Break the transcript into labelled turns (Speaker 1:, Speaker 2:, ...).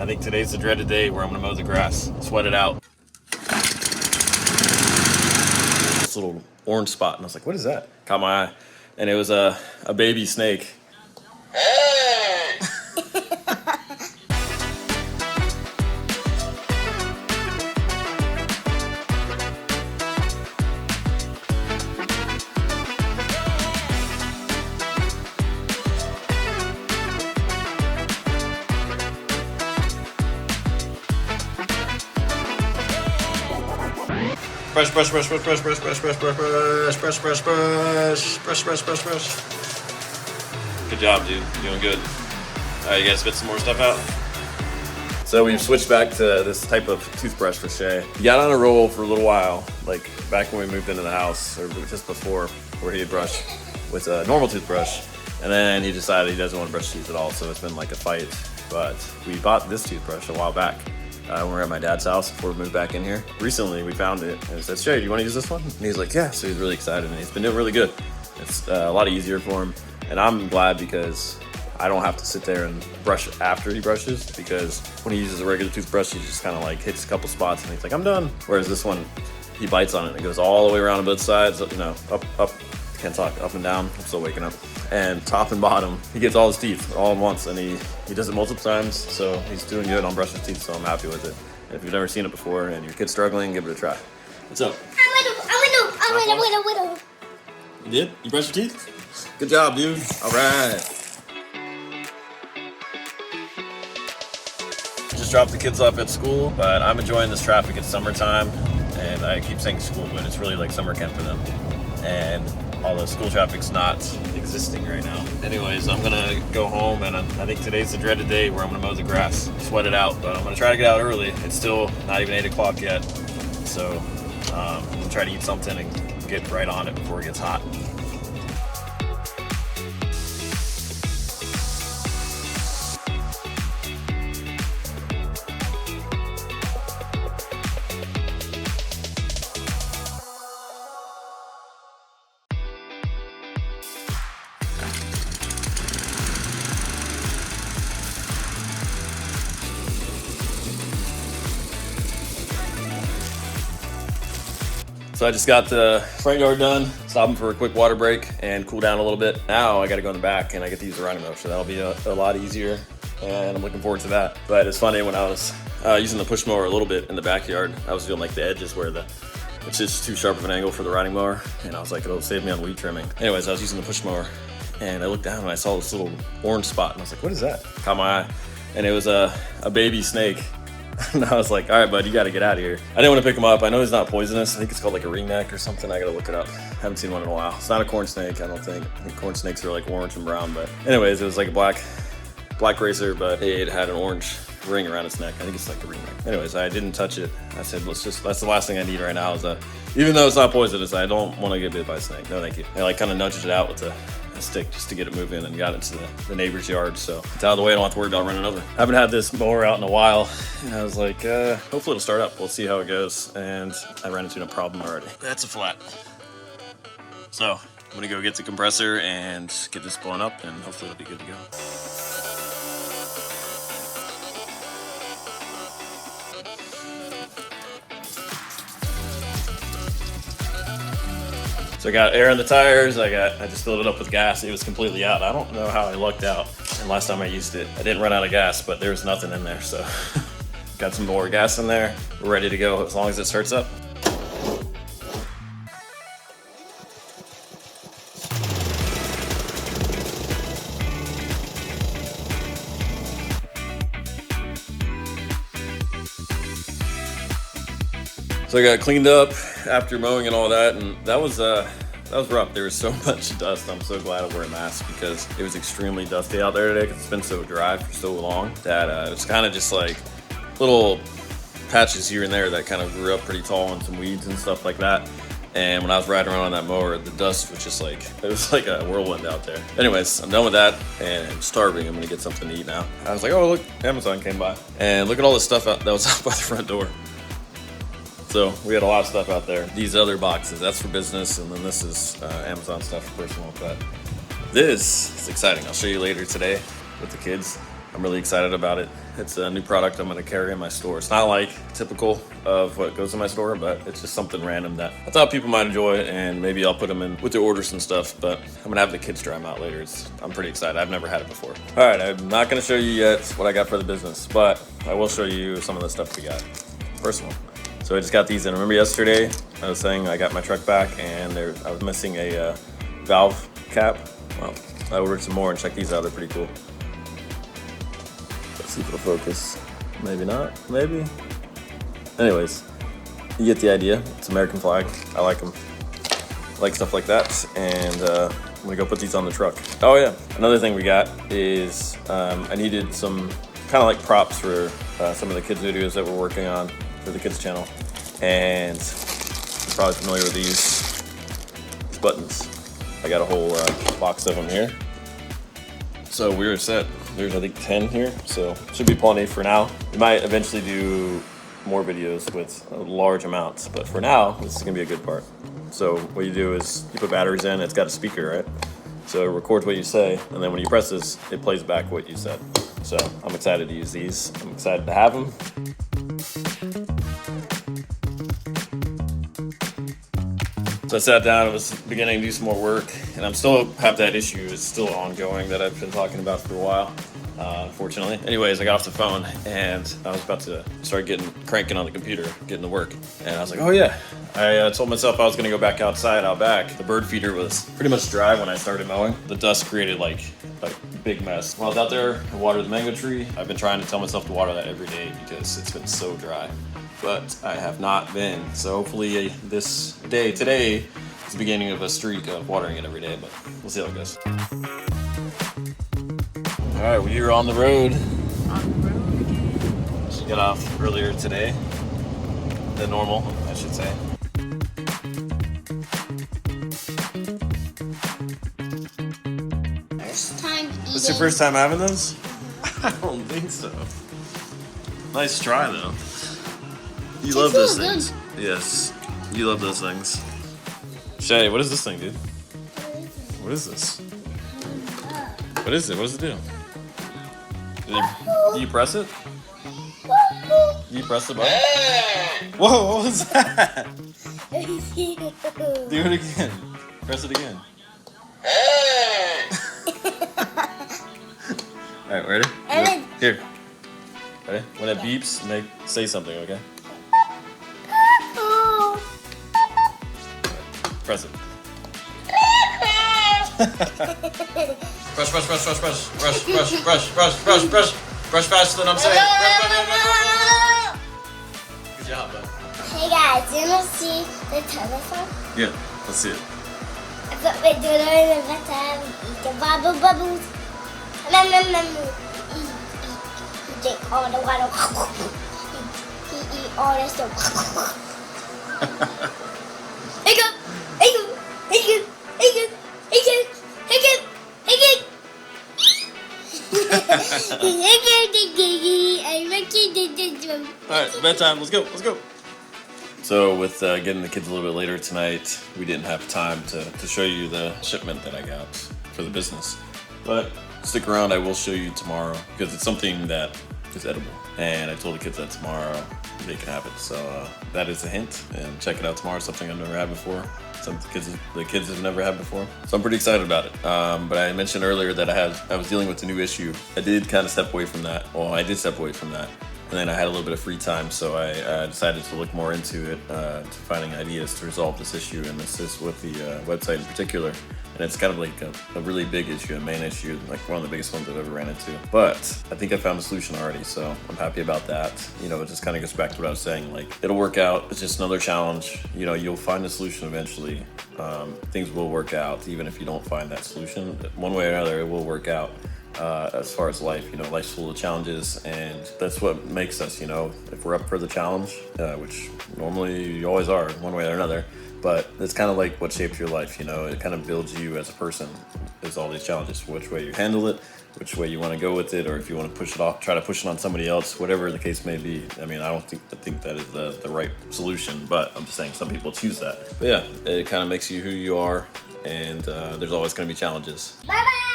Speaker 1: I think today's the dreaded day where I'm gonna mow the grass, sweat it out. This little orange spot, and I was like, what is that? Caught my eye. And it was a baby snake. Hey! Brush, brush, brush, brush, brush, brush, brush, brush, brush, brush, brush, brush, brush, brush, brush, brush, brush. Good job, dude. You're doing good. All right, you guys spit some more stuff out. So we've switched back to this type of toothbrush for Shea. He got on a roll for a little while, like back when we moved into the house, or just before, where he'd brush with a normal toothbrush. And then he decided he doesn't want to brush teeth at all, so it's been like a fight. But we bought this toothbrush a while back. When we were at my dad's house before we moved back in here. Recently, we found it and it said, Shea, do you want to use this one? And he's like, yeah. So he's really excited and he's been doing really good. It's a lot easier for him. And I'm glad because I don't have to sit there and brush after he brushes, because when he uses a regular toothbrush, he just kind of like hits a couple spots and he's like, I'm done. Whereas this one, he bites on it and it goes all the way around on both sides, you know, up, can't talk, up and down. I'm still waking up. And top and bottom, he gets all his teeth all at once, and he does it multiple times, so he's doing good on brushing his teeth, so I'm happy with it. And if you've never seen it before and your kid's struggling, give it a try. What's up?
Speaker 2: I
Speaker 1: You did? You brushed your teeth? Good job, dude. All right. Just dropped the kids off at school, but I'm enjoying this traffic. It's summertime, and I keep saying school, but it's really like summer camp for them. And all the school traffic's not existing right now. Anyways, I'm gonna go home, and I think today's the dreaded day where I'm gonna mow the grass, sweat it out. But I'm gonna try to get out early. It's still not even 8 o'clock yet, so I'm gonna try to eat something and get right on it before it gets hot. So I just got the front yard done, stopping for a quick water break and cool down a little bit. Now I gotta go in the back and I get to use the riding mower, so that'll be a lot easier, and I'm looking forward to that. But it's funny, when I was using the push mower a little bit in the backyard, I was doing like the edges where it's just too sharp of an angle for the riding mower, and I was like, it'll save me on weed trimming. Anyways, I was using the push mower and I looked down and I saw this little orange spot and I was like, what is that? Caught my eye, and it was a baby snake. And I was like, all right, bud, you got to get out of here. I didn't want to pick him up. I know he's not poisonous. I think it's called like a ringneck or something. I got to look it up. Haven't seen one in a while. It's not a corn snake, I don't think. I think corn snakes are like orange and brown. But anyways, it was like a black racer, but it had an orange ring around its neck. I think it's like a ringneck. Anyways, I didn't touch it. I said, that's the last thing I need right now is even though it's not poisonous, I don't want to get bit by a snake. No, thank you. I like kind of nudged it out with a stick just to get it moving, and got into the neighbor's yard, so it's out of the way. I don't have to worry about running over. I haven't had this mower out in a while, and I was like, hopefully it'll start up. We'll see how it goes. And I ran into a problem already. That's a flat. So I'm gonna go get the compressor and get this blown up, and hopefully it'll be good to go. So I got air in the tires, I just filled it up with gas. It was completely out. I don't know how I lucked out. And last time I used it, I didn't run out of gas, but there was nothing in there, so got some more gas in there. We're ready to go as long as it starts up. So I got cleaned up after mowing and all that, and that was rough. There was so much dust. I'm so glad I wear a mask because it was extremely dusty out there today because it's been so dry for so long that it's kind of just like little patches here and there that kind of grew up pretty tall and some weeds and stuff like that. And when I was riding around on that mower, the dust was just like, it was like a whirlwind out there. Anyways, I'm done with that and I'm starving. I'm gonna get something to eat now. I was like, oh look, Amazon came by. And look at all this stuff that was out by the front door. So we had a lot of stuff out there. These other boxes, that's for business, and then this is Amazon stuff for personal. But this is exciting. I'll show you later today with the kids. I'm really excited about it. It's a new product I'm gonna carry in my store. It's not like typical of what goes in my store, but it's just something random that I thought people might enjoy, and maybe I'll put them in with their orders and stuff, but I'm gonna have the kids try them out later. I'm pretty excited. I've never had it before. All right, I'm not gonna show you yet what I got for the business, but I will show you some of the stuff we got. First one. So I just got these in. Remember yesterday I was saying I got my truck back and I was missing a valve cap? Well, I ordered some more, and check these out. They're pretty cool. Let's see if it'll focus. Maybe not, maybe. Anyways, you get the idea. It's American flag. I like them. I like stuff like that. And I'm gonna go put these on the truck. Oh yeah, another thing we got is I needed some kind of like props for some of the kids videos that we're working on for the kids channel. And you're probably familiar with these buttons. I got a whole box of them here. So we're set. There's I think 10 here, so should be plenty for now. We might eventually do more videos with large amounts, but for now, this is gonna be a good part. So what you do is you put batteries in, it's got a speaker, right? So it records what you say, and then when you press this, it plays back what you said. So I'm excited to use these. I'm excited to have them. So I sat down and was beginning to do some more work, and I'm still have that issue. It's still ongoing that I've been talking about for a while, unfortunately. Anyways, I got off the phone and I was about to start cranking on the computer, getting to work. And I was like, oh yeah. I told myself I was gonna go back outside, out back. The bird feeder was pretty much dry when I started mowing. The dust created like a big mess. When I was out there, I watered the mango tree. I've been trying to tell myself to water that every day because it's been so dry. But I have not been. So hopefully today, is the beginning of a streak of watering it every day, but we'll see how it goes. All right, we're on the road.
Speaker 2: On the road again.
Speaker 1: She got off earlier today than normal, I should say.
Speaker 2: First time eating.
Speaker 1: This your first time having those? I don't think so. Nice try though. You love those things. Yes, you love those things. Shea, what is this thing, dude? What is this? What is it? What does it do? Do you press it? Do you press the button? Whoa, what was that? Do it again. Press it again. Alright, ready? Here. Ready? When it beeps, say something, okay? Press it. Brush faster than I'm saying. Good job, bud.
Speaker 2: Hey guys, you want to see the telephone?
Speaker 1: Yeah, let's see it.
Speaker 2: I put my daughter in the bathtub, eat the bubbles. He drink all the water. He eat all the stuff.
Speaker 1: Alright, bedtime, let's go. So with getting the kids a little bit later tonight, we didn't have time to show you the shipment that I got for the business. But stick around, I will show you tomorrow because it's something that is edible. And I told the kids that tomorrow they can have it. So that is a hint, and check it out tomorrow. Something I've never had before. Something the kids have never had before. So I'm pretty excited about it. But I mentioned earlier that I was dealing with a new issue. I did kind of step away from that. Well, I did step away from that. And then I had a little bit of free time, so I decided to look more into it, to finding ideas to resolve this issue, and this is with the website in particular. And it's kind of like a really big issue, a main issue, like one of the biggest ones I've ever ran into. But I think I found a solution already, so I'm happy about that. You know, it just kind of goes back to what I was saying, like, it'll work out. It's just another challenge. You know, you'll find a solution eventually. Things will work out, even if you don't find that solution. One way or another, it will work out. As far as life, you know, life's full of challenges, and that's what makes us, you know, if we're up for the challenge, which normally you always are, one way or another, but it's kind of like what shapes your life, you know, it kind of builds you as a person, is all these challenges, which way you handle it, which way you want to go with it, or if you want to push it off, try to push it on somebody else, whatever the case may be. I mean, I think that is the right solution, but I'm just saying some people choose that. But yeah, it kind of makes you who you are, and there's always going to be challenges.
Speaker 2: Bye-bye!